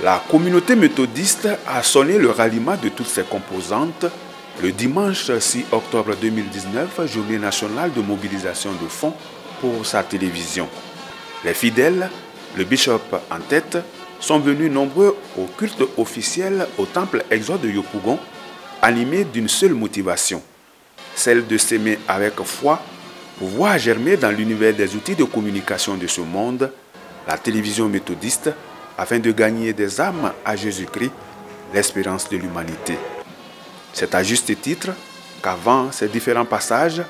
La communauté méthodiste a sonné le ralliement de toutes ses composantes le dimanche 6 octobre 2019, journée nationale de mobilisation de fonds pour sa télévision. Les fidèles, le bishop en tête, sont venus nombreux au culte officiel au temple Exode de Yopougon, animés d'une seule motivation, celle de s'aimer avec foi pour voir germer dans l'univers des outils de communication de ce monde la télévision méthodiste afin de gagner des âmes à Jésus-Christ, l'espérance de l'humanité. C'est à juste titre qu'avant ces différents passages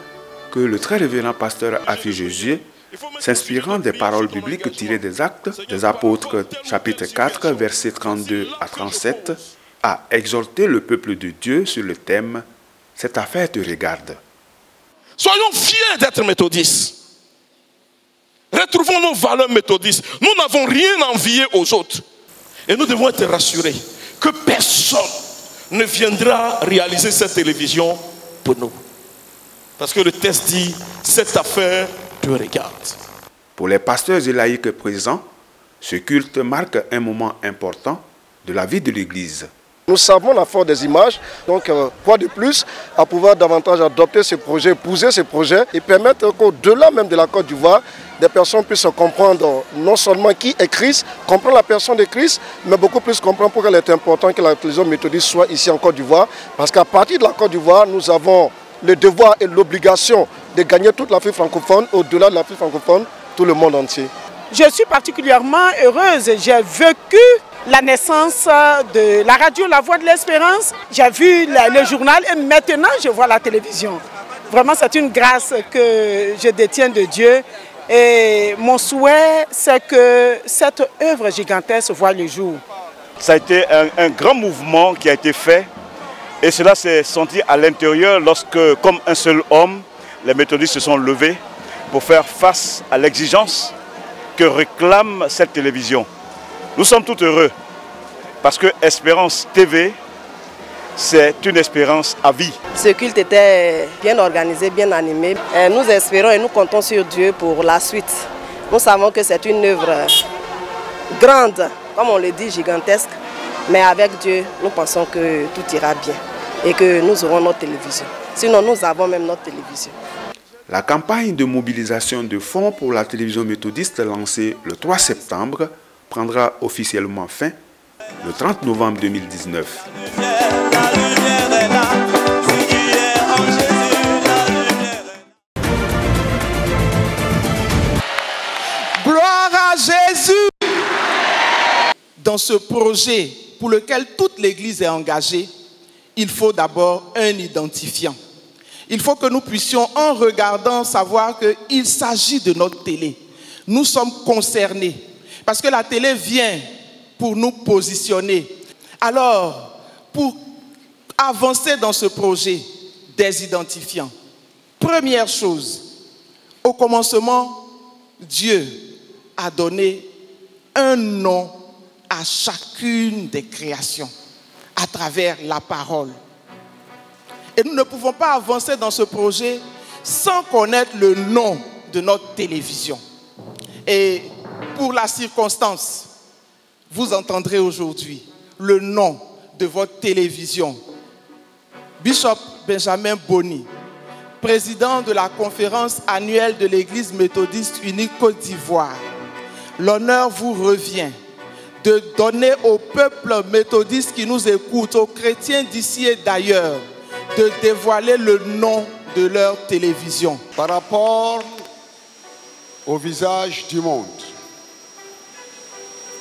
que le très révérend pasteur Afi Jésus, s'inspirant des paroles bibliques tirées des Actes des Apôtres, chapitre 4, versets 32 à 37, a exhorté le peuple de Dieu sur le thème « Cette affaire te regarde ». Soyons fiers d'être méthodistes. Retrouvons nos valeurs méthodistes. Nous n'avons rien à envier aux autres. Et nous devons être rassurés que personne ne viendra réaliser cette télévision pour nous. Parce que le texte dit, cette affaire te regarde. Pour les pasteurs et laïcs présents, ce culte marque un moment important de la vie de l'Église. Nous savons la force des images, donc quoi de plus à pouvoir davantage adopter ces projets, épouser ces projets et permettre qu'au-delà même de la Côte d'Ivoire, des personnes puissent comprendre non seulement qui est Christ, comprendre la personne de Christ, mais beaucoup plus comprendre pourquoi il est important que la télévision méthodiste soit ici en Côte d'Ivoire. Parce qu'à partir de la Côte d'Ivoire, nous avons le devoir et l'obligation de gagner toute l'Afrique francophone, au-delà de l'Afrique francophone, tout le monde entier. Je suis particulièrement heureuse. J'ai vécu la naissance de la radio La Voix de l'Espérance. J'ai vu le journal et maintenant je vois la télévision. Vraiment, c'est une grâce que je détiens de Dieu. Et mon souhait, c'est que cette œuvre gigantesque voit le jour. Ça a été un grand mouvement qui a été fait. Et cela s'est senti à l'intérieur lorsque, comme un seul homme, les méthodistes se sont levés pour faire face à l'exigence que réclame cette télévision. Nous sommes tout heureux parce que Espérance TV, c'est une espérance à vie. Ce culte était bien organisé, bien animé. Et nous espérons et nous comptons sur Dieu pour la suite. Nous savons que c'est une œuvre grande, comme on le dit, gigantesque. Mais avec Dieu, nous pensons que tout ira bien et que nous aurons notre télévision. Sinon, nous avons même notre télévision. La campagne de mobilisation de fonds pour la télévision méthodiste lancée le 3 septembre prendra officiellement fin le 30 novembre 2019. Gloire à Jésus! Dans ce projet pour lequel toute l'Église est engagée, il faut d'abord un identifiant. Il faut que nous puissions, en regardant, savoir qu'il s'agit de notre télé. Nous sommes concernés parce que la télé vient pour nous positionner. Alors, pour avancer dans ce projet, des identifiants. Première chose, au commencement, Dieu a donné un nom à chacune des créations à travers la parole. Et nous ne pouvons pas avancer dans ce projet sans connaître le nom de notre télévision. Et pour la circonstance, vous entendrez aujourd'hui le nom de votre télévision. Bishop Benjamin Boni, président de la conférence annuelle de l'Église méthodiste unie Côte d'Ivoire, l'honneur vous revient de donner au peuple méthodiste qui nous écoute, aux chrétiens d'ici et d'ailleurs, de dévoiler le nom de leur télévision. Par rapport au visage du monde,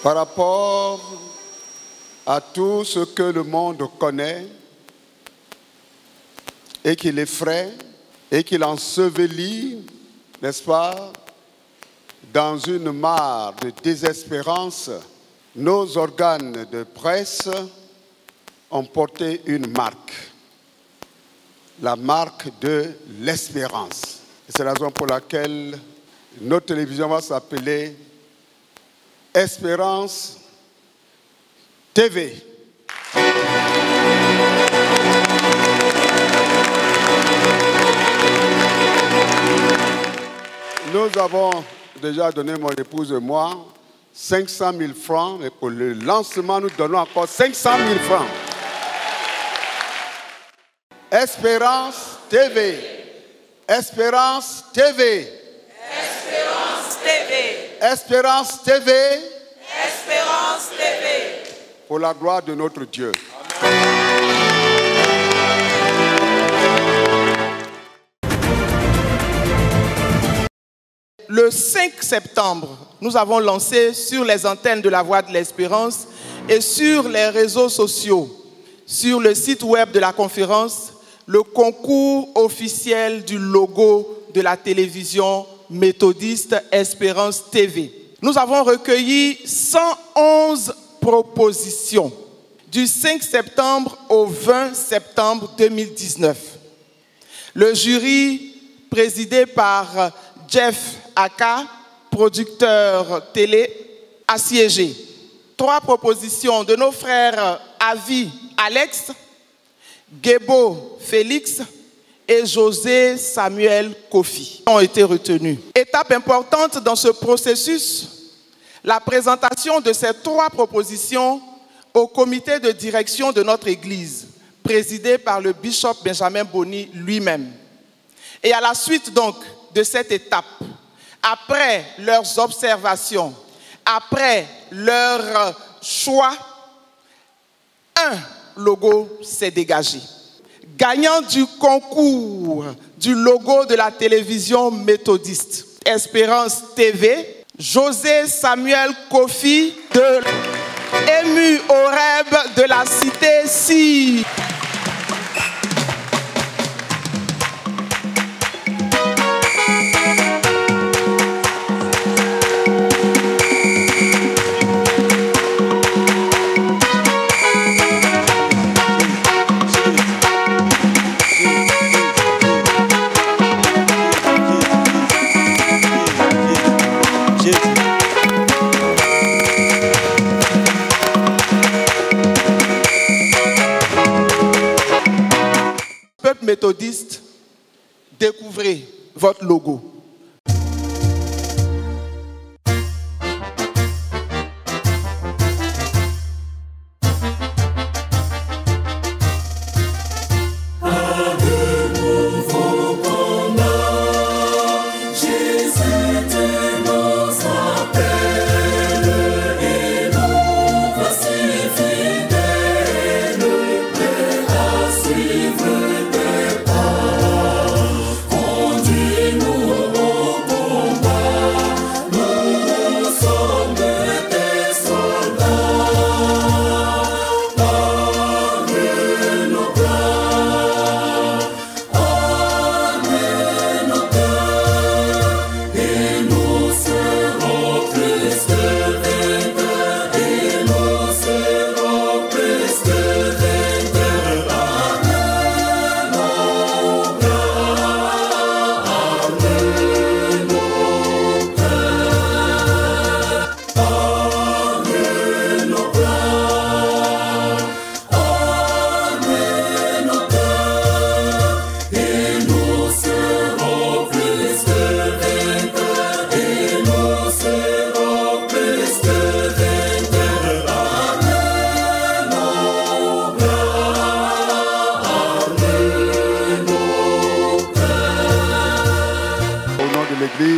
par rapport à tout ce que le monde connaît et qui l'effraie et qui l'ensevelit, n'est-ce pas, dans une mare de désespérance, nos organes de presse ont porté une marque. La marque de l'espérance. C'est la raison pour laquelle notre télévision va s'appeler Espérance TV. Nous avons déjà donné, mon épouse et moi, 500 000 francs. Et pour le lancement, nous donnons encore 500 000 francs. Espérance TV. Espérance TV. Espérance TV. Espérance TV. Espérance TV. Pour la gloire de notre Dieu. Le 5 septembre, nous avons lancé sur les antennes de la Voix de l'Espérance et sur les réseaux sociaux, sur le site web de la conférence, le concours officiel du logo de la télévision méthodiste Espérance TV. Nous avons recueilli 111 propositions du 5 septembre au 20 septembre 2019. Le jury, présidé par Jeff Aka, producteur télé, a siégé. 3 propositions de nos frères Avi Alex, Gebo Félix et José Samuel Kofi ont été retenus. Étape importante dans ce processus, la présentation de ces 3 propositions au comité de direction de notre Église, présidé par le bishop Benjamin Boni lui-même. Et à la suite donc de cette étape, après leurs observations, après leur choix, un logo s'est dégagé. Gagnant du concours du logo de la télévision méthodiste Espérance TV, José Samuel Kofi de Ému Horeb de la cité Si. Peuple méthodiste, découvrez votre logo.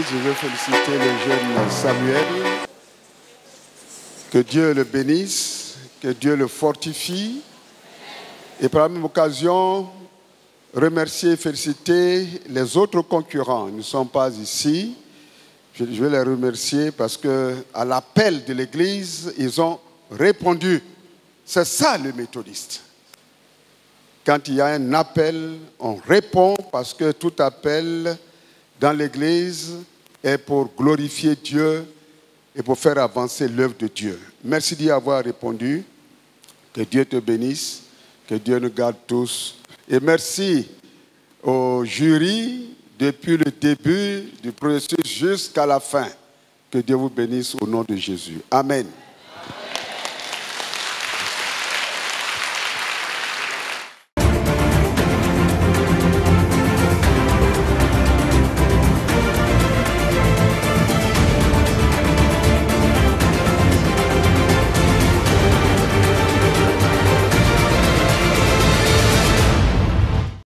Je veux féliciter le jeune Samuel. Que Dieu le bénisse, que Dieu le fortifie. Et par la même occasion, remercier et féliciter les autres concurrents. Ils ne sont pas ici. Je vais les remercier parce qu'à l'appel de l'Église, ils ont répondu. C'est ça le méthodiste. Quand il y a un appel, on répond parce que tout appel dans l'Église est pour glorifier Dieu et pour faire avancer l'œuvre de Dieu. Merci d'y avoir répondu. Que Dieu te bénisse, que Dieu nous garde tous. Et merci au jury depuis le début du processus jusqu'à la fin. Que Dieu vous bénisse au nom de Jésus. Amen.